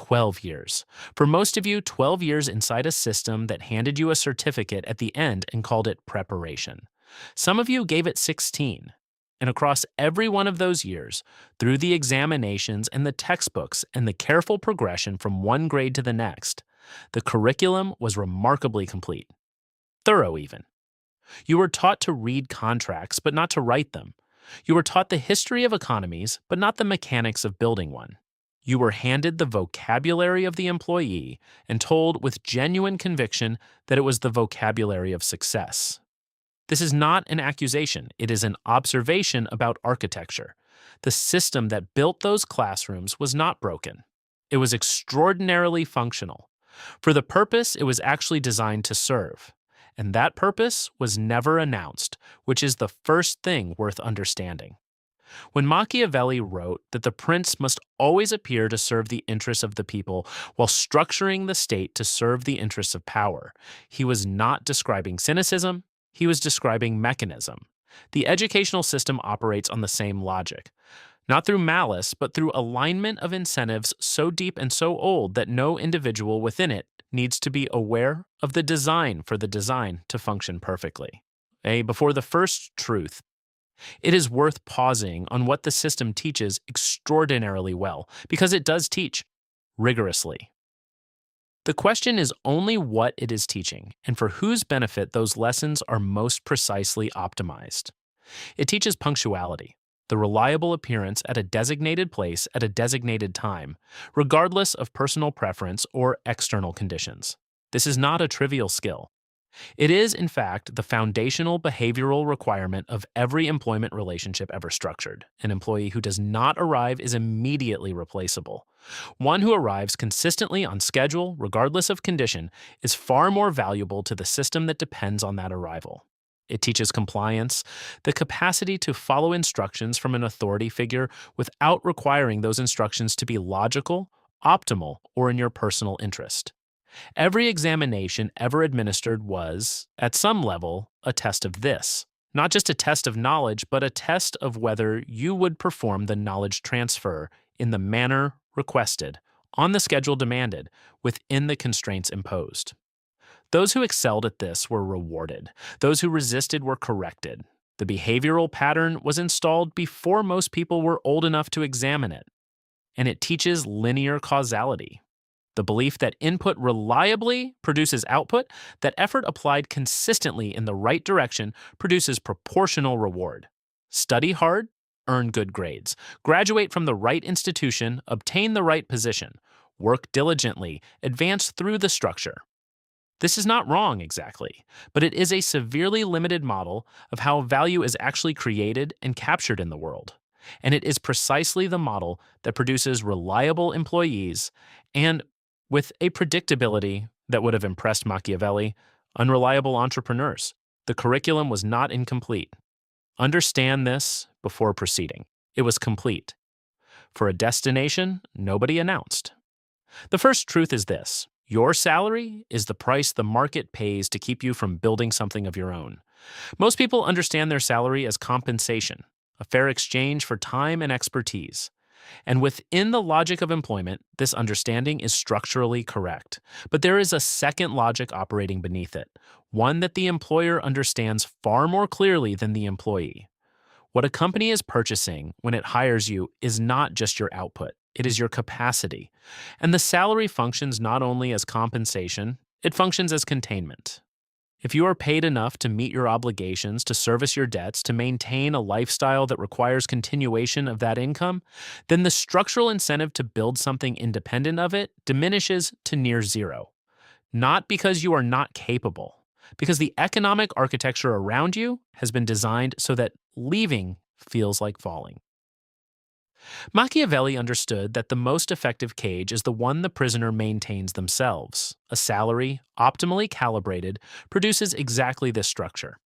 12 years. For most of you, 12 years inside a system that handed you a certificate at the end and called it preparation. Some of you gave it 16. And across every one of those years, through the examinations and the textbooks and the careful progression from one grade to the next, the curriculum was remarkably complete. Thorough, even. You were taught to read contracts, but not to write them. You were taught the history of economies, but not the mechanics of building one. You were handed the vocabulary of the employee and told with genuine conviction that it was the vocabulary of success. This is not an accusation, it is an observation about architecture. The system that built those classrooms was not broken. It was extraordinarily functional. For the purpose it was actually designed to serve. And that purpose was never announced, which is the first thing worth understanding. When Machiavelli wrote that the prince must always appear to serve the interests of the people while structuring the state to serve the interests of power, he was not describing cynicism, he was describing mechanism. The educational system operates on the same logic. Not through malice, but through alignment of incentives so deep and so old that no individual within it needs to be aware of the design for the design to function perfectly. Before the first truth, it is worth pausing on what the system teaches extraordinarily well, because it does teach rigorously. The question is only what it is teaching and for whose benefit those lessons are most precisely optimized. It teaches punctuality, the reliable appearance at a designated place at a designated time, regardless of personal preference or external conditions. This is not a trivial skill. It is, in fact, the foundational behavioral requirement of every employment relationship ever structured. An employee who does not arrive is immediately replaceable. One who arrives consistently on schedule, regardless of condition, is far more valuable to the system that depends on that arrival. It teaches compliance, the capacity to follow instructions from an authority figure without requiring those instructions to be logical, optimal, or in your personal interest. Every examination ever administered was, at some level, a test of this. Not just a test of knowledge, but a test of whether you would perform the knowledge transfer in the manner requested, on the schedule demanded, within the constraints imposed. Those who excelled at this were rewarded. Those who resisted were corrected. The behavioral pattern was installed before most people were old enough to examine it. And it teaches linear causality. The belief that input reliably produces output, that effort applied consistently in the right direction produces proportional reward. Study hard, earn good grades. Graduate from the right institution, obtain the right position. Work diligently, advance through the structure. This is not wrong exactly, but it is a severely limited model of how value is actually created and captured in the world. And it is precisely the model that produces reliable employees and, with a predictability that would have impressed Machiavelli, unreliable entrepreneurs. The curriculum was not incomplete. Understand this before proceeding. It was complete. For a destination nobody announced. The first truth is this: your salary is the price the market pays to keep you from building something of your own. Most people understand their salary as compensation, a fair exchange for time and expertise. And within the logic of employment, this understanding is structurally correct. But there is a second logic operating beneath it, one that the employer understands far more clearly than the employee. What a company is purchasing when it hires you is not just your output, it is your capacity. And the salary functions not only as compensation, it functions as containment. If you are paid enough to meet your obligations, to service your debts, to maintain a lifestyle that requires continuation of that income, then the structural incentive to build something independent of it diminishes to near zero. Not because you are not capable, because the economic architecture around you has been designed so that leaving feels like falling. Machiavelli understood that the most effective cage is the one the prisoner maintains themselves. A salary, optimally calibrated, produces exactly this structure.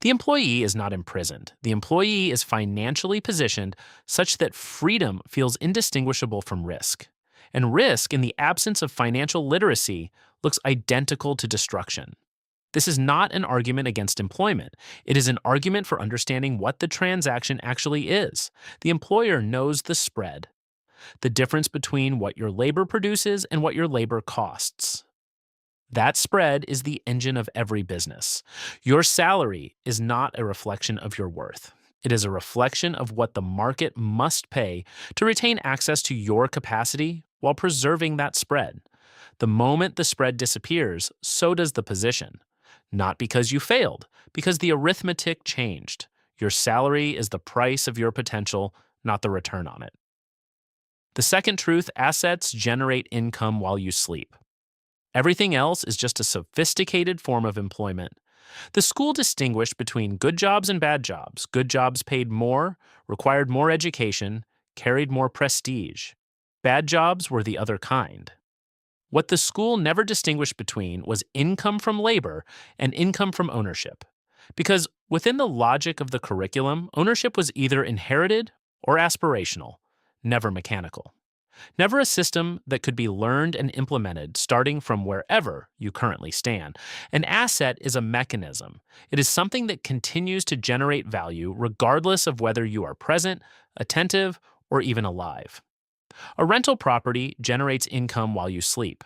The employee is not imprisoned. The employee is financially positioned such that freedom feels indistinguishable from risk. And risk, in the absence of financial literacy, looks identical to destruction. This is not an argument against employment. It is an argument for understanding what the transaction actually is. The employer knows the spread. the difference between what your labor produces and what your labor costs. That spread is the engine of every business. Your salary is not a reflection of your worth. It is a reflection of what the market must pay to retain access to your capacity while preserving that spread. The moment the spread disappears, so does the position. Not because you failed, because the arithmetic changed. Your salary is the price of your potential, not the return on it. The second truth: assets generate income while you sleep. Everything else is just a sophisticated form of employment. The school distinguished between good jobs and bad jobs. Good jobs paid more, required more education, carried more prestige. Bad jobs were the other kind. What the school never distinguished between was income from labor and income from ownership. Because within the logic of the curriculum, ownership was either inherited or aspirational, never mechanical. Never a system that could be learned and implemented starting from wherever you currently stand. An asset is a mechanism. It is something that continues to generate value regardless of whether you are present, attentive, or even alive. A rental property generates income while you sleep.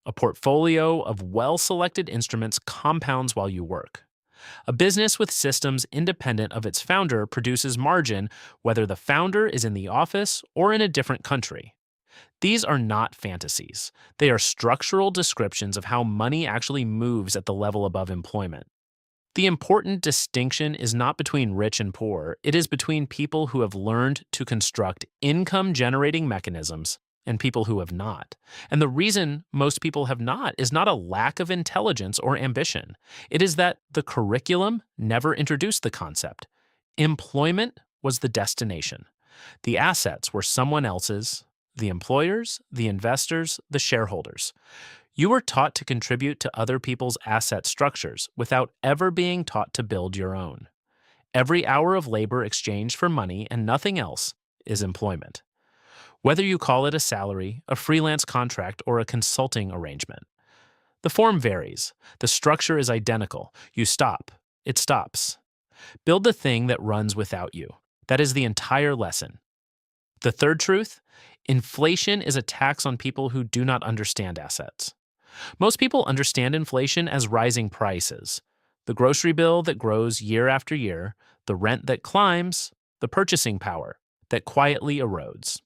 A portfolio of well-selected instruments compounds while you work. A business with systems independent of its founder produces margin whether the founder is in the office or in a different country. These are not fantasies. They are structural descriptions of how money actually moves at the level above employment. The important distinction is not between rich and poor, it is between people who have learned to construct income-generating mechanisms and people who have not. And the reason most people have not is not a lack of intelligence or ambition. It is that the curriculum never introduced the concept. Employment was the destination. The assets were someone else's, the employers, the investors, the shareholders. You were taught to contribute to other people's asset structures without ever being taught to build your own. Every hour of labor exchanged for money and nothing else is employment. Whether you call it a salary, a freelance contract, or a consulting arrangement. The form varies. The structure is identical. You stop. It stops. Build the thing that runs without you. That is the entire lesson. The third truth: inflation is a tax on people who do not understand assets. Most people understand inflation as rising prices. The grocery bill that grows year after year, the rent that climbs, the purchasing power that quietly erodes.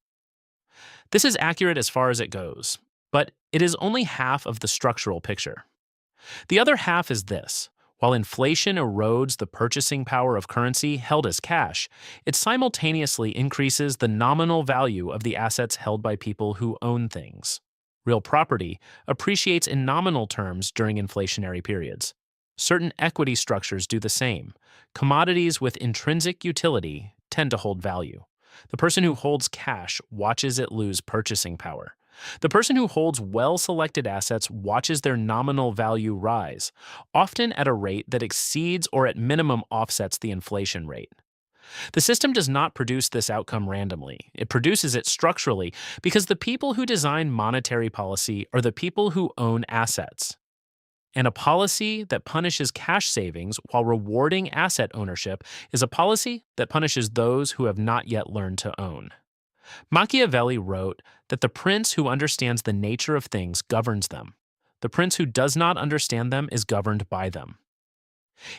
This is accurate as far as it goes, but it is only half of the structural picture. The other half is this: while inflation erodes the purchasing power of currency held as cash, it simultaneously increases the nominal value of the assets held by people who own things. Real property appreciates in nominal terms during inflationary periods. Certain equity structures do the same. Commodities with intrinsic utility tend to hold value. The person who holds cash watches it lose purchasing power. The person who holds well-selected assets watches their nominal value rise, often at a rate that exceeds or at minimum offsets the inflation rate. The system does not produce this outcome randomly. It produces it structurally because the people who design monetary policy are the people who own assets. And a policy that punishes cash savings while rewarding asset ownership is a policy that punishes those who have not yet learned to own. Machiavelli wrote that the prince who understands the nature of things governs them. The prince who does not understand them is governed by them.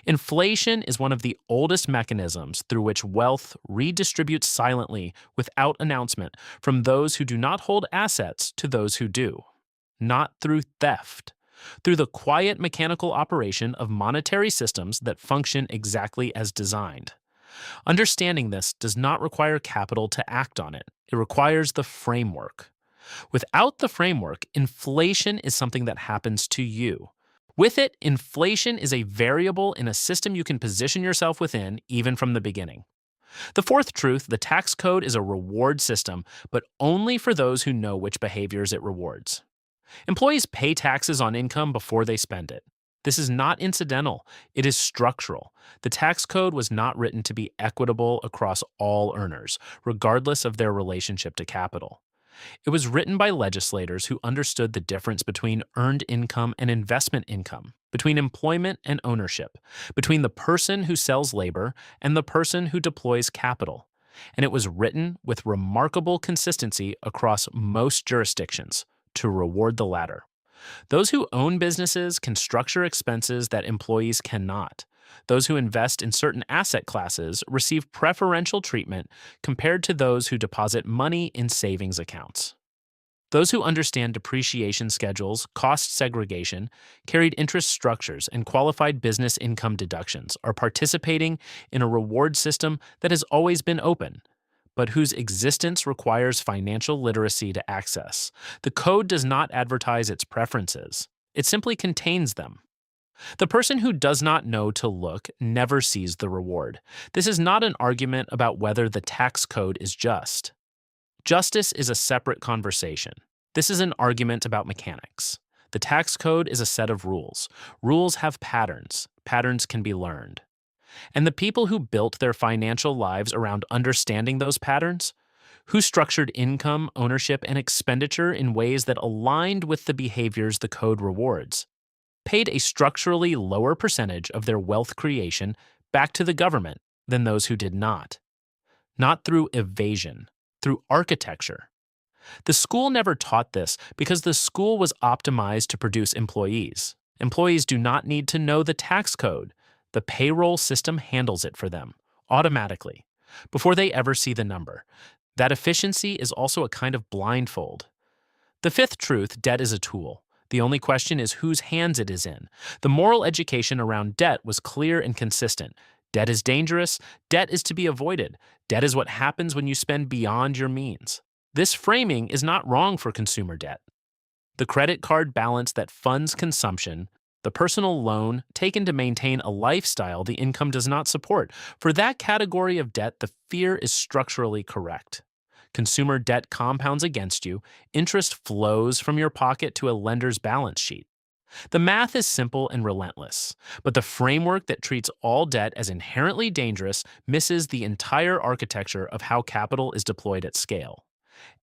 Inflation is one of the oldest mechanisms through which wealth redistributes silently without announcement from those who do not hold assets to those who do. Not through theft, through the quiet mechanical operation of monetary systems that function exactly as designed. Understanding this does not require capital to act on it. It requires the framework. Without the framework, inflation is something that happens to you. With it, inflation is a variable in a system you can position yourself within even from the beginning. The fourth truth: the tax code is a reward system, but only for those who know which behaviors it rewards. Employees pay taxes on income before they spend it. This is not incidental, it is structural. The tax code was not written to be equitable across all earners, regardless of their relationship to capital. It was written by legislators who understood the difference between earned income and investment income, between employment and ownership, between the person who sells labor and the person who deploys capital. and it was written with remarkable consistency across most jurisdictions to reward the latter. Those who own businesses can structure expenses that employees cannot. Those who invest in certain asset classes receive preferential treatment compared to those who deposit money in savings accounts. Those who understand depreciation schedules, cost segregation, carried interest structures, and qualified business income deductions are participating in a reward system that has always been open, but whose existence requires financial literacy to access. The code does not advertise its preferences, it simply contains them. The person who does not know to look never sees the reward. This is not an argument about whether the tax code is just. Justice is a separate conversation. This is an argument about mechanics. The tax code is a set of rules. Rules have patterns. Patterns can be learned. And the people who built their financial lives around understanding those patterns, who structured income, ownership, and expenditure in ways that aligned with the behaviors the code rewards, paid a structurally lower percentage of their wealth creation back to the government than those who did not. Not through evasion, through architecture. The school never taught this because the school was optimized to produce employees. Employees do not need to know the tax code. The payroll system handles it for them, automatically, before they ever see the number. That efficiency is also a kind of blindfold. The fifth truth, debt is a tool. The only question is whose hands it is in. The moral education around debt was clear and consistent. Debt is dangerous. Debt is to be avoided. Debt is what happens when you spend beyond your means. This framing is not wrong for consumer debt. The credit card balance that funds consumption, the personal loan taken to maintain a lifestyle the income does not support. For that category of debt, the fear is structurally correct. Consumer debt compounds against you. Interest flows from your pocket to a lender's balance sheet. The math is simple and relentless, but the framework that treats all debt as inherently dangerous misses the entire architecture of how capital is deployed at scale.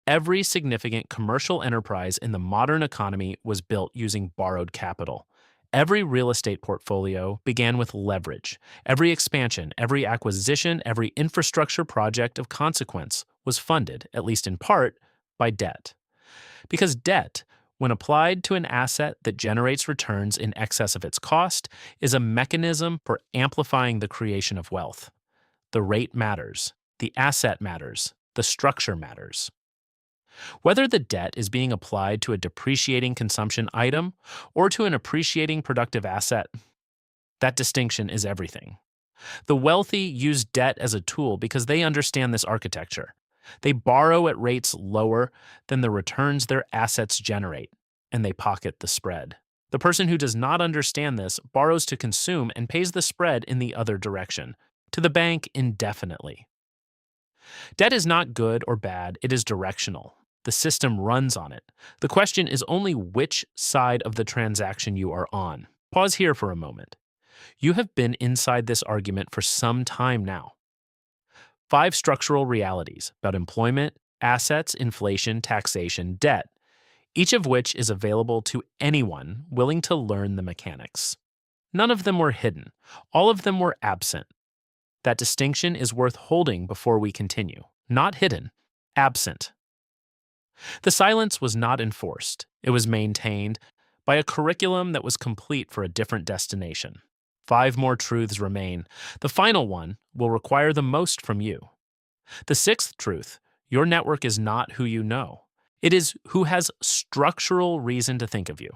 Every significant commercial enterprise in the modern economy was built using borrowed capital. Every real estate portfolio began with leverage. Every expansion, every acquisition, every infrastructure project of consequence was funded, at least in part, by debt. Because debt, when applied to an asset that generates returns in excess of its cost, is a mechanism for amplifying the creation of wealth. The rate matters, the asset matters, the structure matters. Whether the debt is being applied to a depreciating consumption item or to an appreciating productive asset, that distinction is everything. The wealthy use debt as a tool because they understand this architecture. They borrow at rates lower than the returns their assets generate, and they pocket the spread. The person who does not understand this borrows to consume and pays the spread in the other direction, to the bank indefinitely. Debt is not good or bad, it is directional. The system runs on it. The question is only which side of the transaction you are on. Pause here for a moment. You have been inside this argument for some time now. 5 structural realities about employment, assets, inflation, taxation, debt, each of which is available to anyone willing to learn the mechanics. None of them were hidden. All of them were absent. That distinction is worth holding before we continue. Not hidden, absent. The silence was not enforced. It was maintained by a curriculum that was complete for a different destination. 5 more truths remain. The final one will require the most from you. The 6th truth, your network is not who you know. It is who has structural reason to think of you.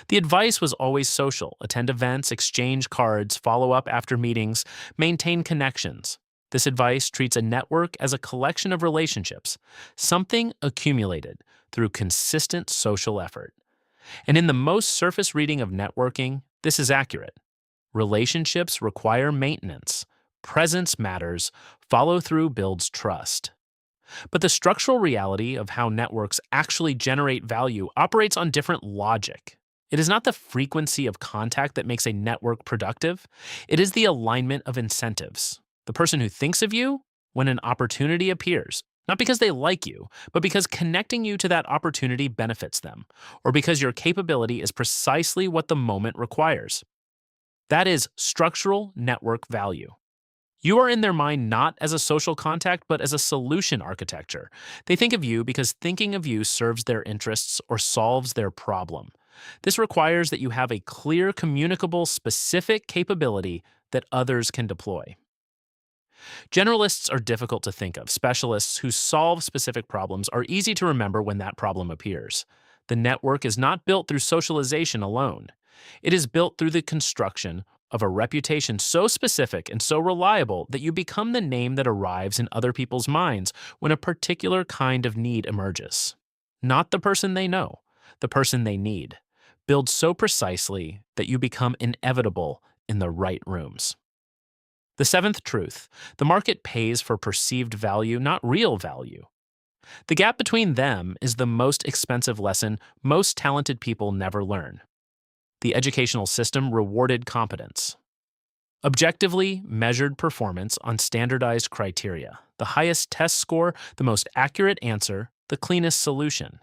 The advice was always social. Attend events, exchange cards, follow up after meetings, maintain connections. This advice treats a network as a collection of relationships, something accumulated through consistent social effort. And in the most surface reading of networking, this is accurate. Relationships require maintenance. Presence matters. Follow through builds trust. But the structural reality of how networks actually generate value operates on different logic. It is not the frequency of contact that makes a network productive. It is the alignment of incentives. The person who thinks of you when an opportunity appears, not because they like you, but because connecting you to that opportunity benefits them, or because your capability is precisely what the moment requires. That is structural network value. You are in their mind not as a social contact, but as a solution architecture. They think of you because thinking of you serves their interests or solves their problem. This requires that you have a clear, communicable, specific capability that others can deploy. Generalists are difficult to think of. Specialists who solve specific problems are easy to remember when that problem appears. The network is not built through socialization alone. It is built through the construction of a reputation so specific and so reliable that you become the name that arrives in other people's minds when a particular kind of need emerges. Not the person they know, the person they need. Build so precisely that you become inevitable in the right rooms. The seventh truth: the market pays for perceived value, not real value. The gap between them is the most expensive lesson most talented people never learn. The educational system rewarded competence. Objectively measured performance on standardized criteria. The highest test score, the most accurate answer, the cleanest solution.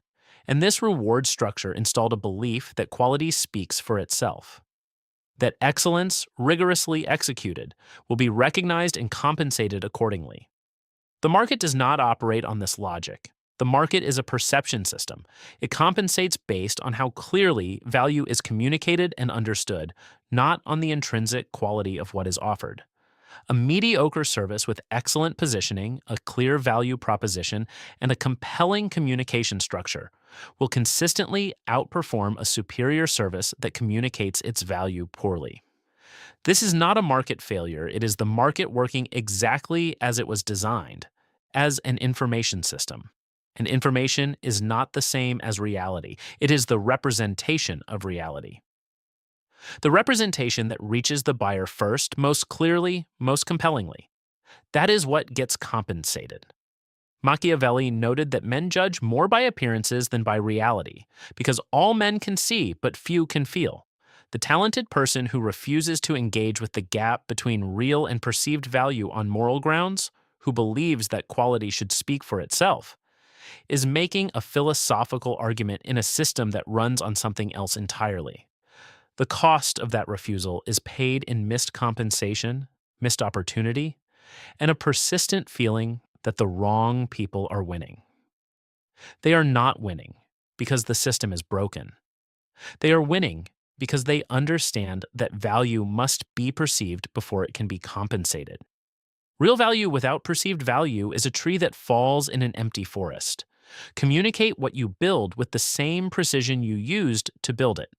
And this reward structure installed a belief that quality speaks for itself. That excellence, rigorously executed, will be recognized and compensated accordingly. The market does not operate on this logic. The market is a perception system. It compensates based on how clearly value is communicated and understood, not on the intrinsic quality of what is offered. A mediocre service with excellent positioning, a clear value proposition, and a compelling communication structure will consistently outperform a superior service that communicates its value poorly. This is not a market failure, it is the market working exactly as it was designed, as an information system. And information is not the same as reality, it is the representation of reality. The representation that reaches the buyer first, most clearly, most compellingly. That is what gets compensated. Machiavelli noted that men judge more by appearances than by reality, because all men can see, but few can feel. The talented person who refuses to engage with the gap between real and perceived value on moral grounds, who believes that quality should speak for itself, is making a philosophical argument in a system that runs on something else entirely. The cost of that refusal is paid in missed compensation, missed opportunity, and a persistent feeling that the wrong people are winning. They are not winning because the system is broken. They are winning because they understand that value must be perceived before it can be compensated. Real value without perceived value is a tree that falls in an empty forest. Communicate what you build with the same precision you used to build it.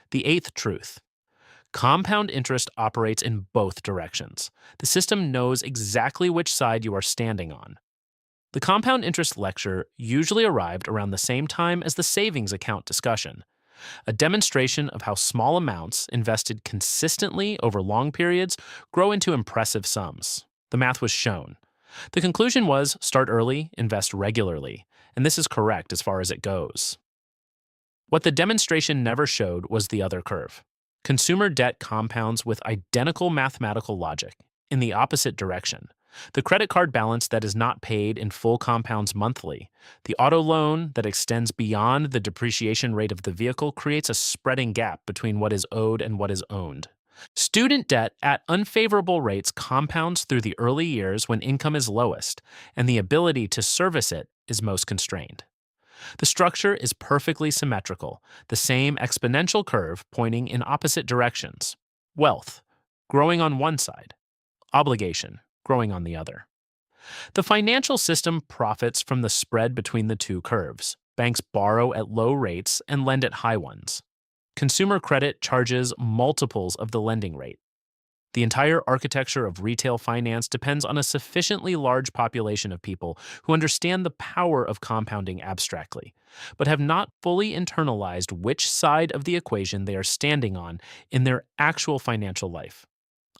The eighth truth: compound interest operates in both directions. The system knows exactly which side you are standing on. The compound interest lecture usually arrived around the same time as the savings account discussion, a demonstration of how small amounts invested consistently over long periods grow into impressive sums. The math was shown. The conclusion was start early, invest regularly, and this is correct as far as it goes. What the demonstration never showed was the other curve. Consumer debt compounds with identical mathematical logic, in the opposite direction. The credit card balance that is not paid in full compounds monthly. The auto loan that extends beyond the depreciation rate of the vehicle creates a spreading gap between what is owed and what is owned. Student debt at unfavorable rates compounds through the early years when income is lowest, and the ability to service it is most constrained. The structure is perfectly symmetrical, the same exponential curve pointing in opposite directions. Wealth, growing on one side. Obligation, growing on the other. The financial system profits from the spread between the two curves. Banks borrow at low rates and lend at high ones. Consumer credit charges multiples of the lending rate. The entire architecture of retail finance depends on a sufficiently large population of people who understand the power of compounding abstractly, but have not fully internalized which side of the equation they are standing on in their actual financial life.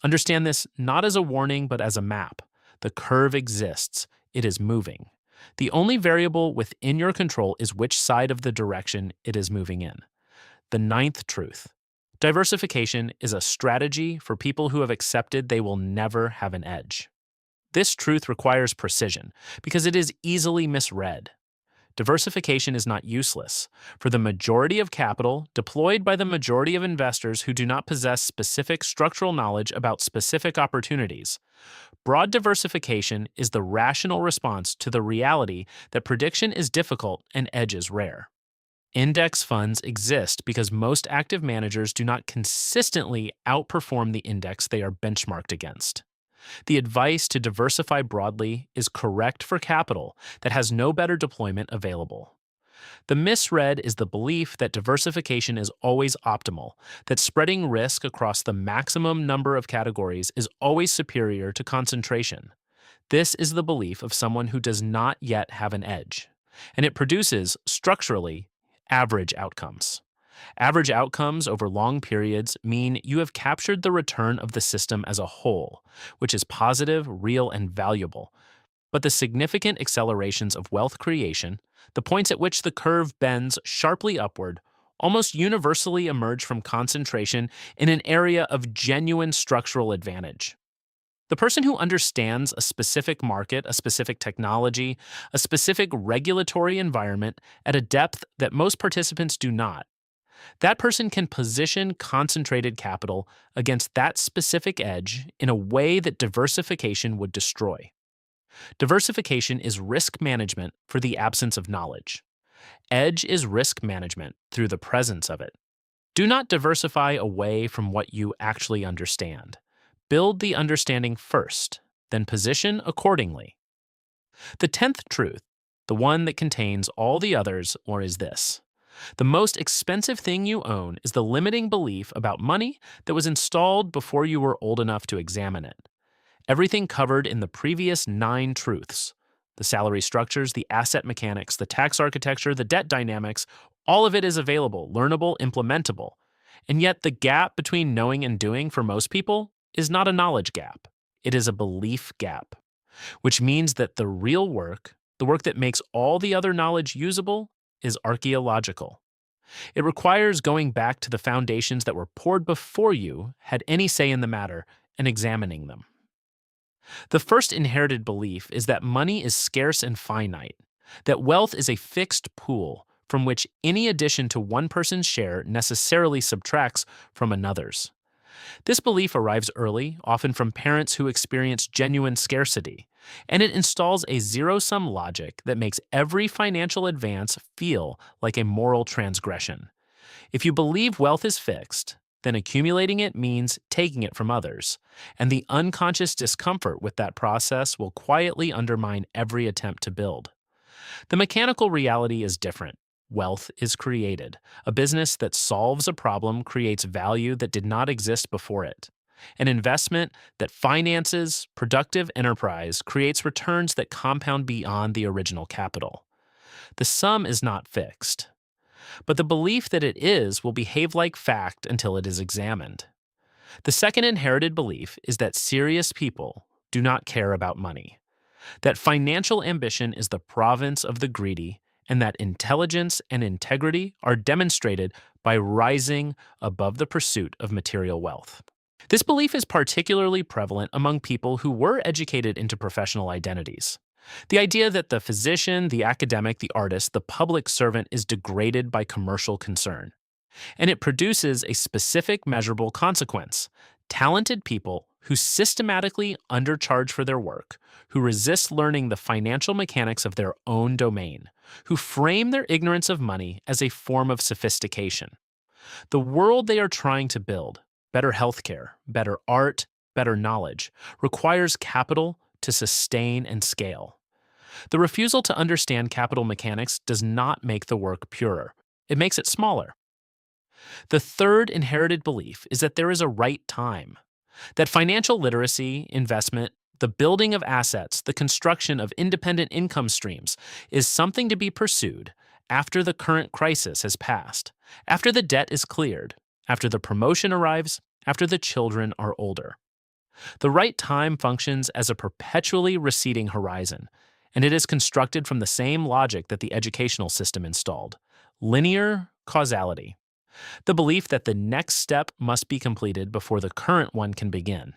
Understand this not as a warning, but as a map. The curve exists. It is moving. The only variable within your control is which side of the direction it is moving in. The ninth truth: diversification is a strategy for people who have accepted they will never have an edge. This truth requires precision because it is easily misread. Diversification is not useless. For the majority of capital deployed by the majority of investors who do not possess specific structural knowledge about specific opportunities, broad diversification is the rational response to the reality that prediction is difficult and edge is rare. Index funds exist because most active managers do not consistently outperform the index they are benchmarked against. The advice to diversify broadly is correct for capital that has no better deployment available. The misread is the belief that diversification is always optimal, that spreading risk across the maximum number of categories is always superior to concentration. This is the belief of someone who does not yet have an edge, and it produces, structurally, average outcomes. Average outcomes over long periods mean you have captured the return of the system as a whole, which is positive, real, and valuable. But the significant accelerations of wealth creation, the points at which the curve bends sharply upward, almost universally emerge from concentration in an area of genuine structural advantage. The person who understands a specific market, a specific technology, a specific regulatory environment at a depth that most participants do not, that person can position concentrated capital against that specific edge in a way that diversification would destroy. Diversification is risk management for the absence of knowledge. Edge is risk management through the presence of it. Do not diversify away from what you actually understand. Build the understanding first, then position accordingly. The 10th truth, the one that contains all the others, or is this: the most expensive thing you own is the limiting belief about money that was installed before you were old enough to examine it. Everything covered in the previous 9 truths, the salary structures, the asset mechanics, the tax architecture, the debt dynamics, all of it is available, learnable, implementable. And yet the gap between knowing and doing for most people is not a knowledge gap. It is a belief gap, which means that the real work, the work that makes all the other knowledge usable, is archaeological. It requires going back to the foundations that were poured before you had any say in the matter and examining them. The first inherited belief is that money is scarce and finite, that wealth is a fixed pool from which any addition to one person's share necessarily subtracts from another's. This belief arrives early, often from parents who experience genuine scarcity, and it installs a zero-sum logic that makes every financial advance feel like a moral transgression. If you believe wealth is fixed, then accumulating it means taking it from others, and the unconscious discomfort with that process will quietly undermine every attempt to build. The mechanical reality is different. Wealth is created. A business that solves a problem creates value that did not exist before it. An investment that finances productive enterprise creates returns that compound beyond the original capital. The sum is not fixed, but the belief that it is will behave like fact until it is examined. The second inherited belief is that serious people do not care about money, that financial ambition is the province of the greedy, and that intelligence and integrity are demonstrated by rising above the pursuit of material wealth. This belief is particularly prevalent among people who were educated into professional identities. The idea that the physician, the academic, the artist, the public servant is degraded by commercial concern. And it produces a specific measurable consequence: talented people who systematically undercharge for their work, who resist learning the financial mechanics of their own domain, who frame their ignorance of money as a form of sophistication. The world they are trying to build, better healthcare, better art, better knowledge, requires capital to sustain and scale. The refusal to understand capital mechanics does not make the work purer. It makes it smaller. The third inherited belief is that there is a right time, that financial literacy, investment, the building of assets, the construction of independent income streams is something to be pursued after the current crisis has passed, after the debt is cleared, after the promotion arrives, after the children are older. The right time functions as a perpetually receding horizon, and it is constructed from the same logic that the educational system installed: linear causality. The belief that the next step must be completed before the current one can begin.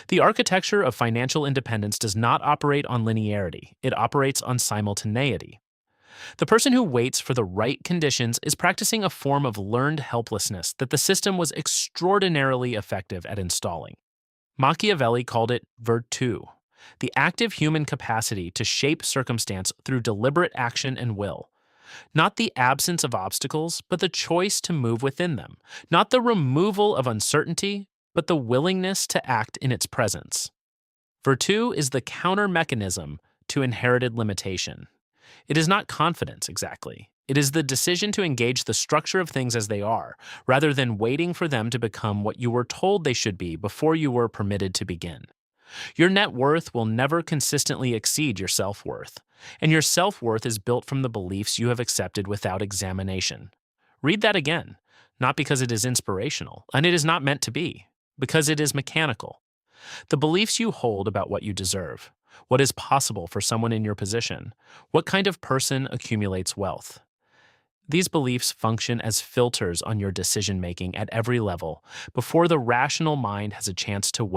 The architecture of financial independence does not operate on linearity, it operates on simultaneity. The person who waits for the right conditions is practicing a form of learned helplessness that the system was extraordinarily effective at installing. Machiavelli called it virtù, the active human capacity to shape circumstance through deliberate action and will. Not the absence of obstacles, but the choice to move within them. Not the removal of uncertainty, but the willingness to act in its presence. Virtue is the counter mechanism to inherited limitation. It is not confidence, exactly. It is the decision to engage the structure of things as they are, rather than waiting for them to become what you were told they should be before you were permitted to begin. Your net worth will never consistently exceed your self-worth, and your self-worth is built from the beliefs you have accepted without examination. Read that again, not because it is inspirational, and it is not meant to be, because it is mechanical. The beliefs you hold about what you deserve, what is possible for someone in your position, what kind of person accumulates wealth. These beliefs function as filters on your decision-making at every level before the rational mind has a chance to weigh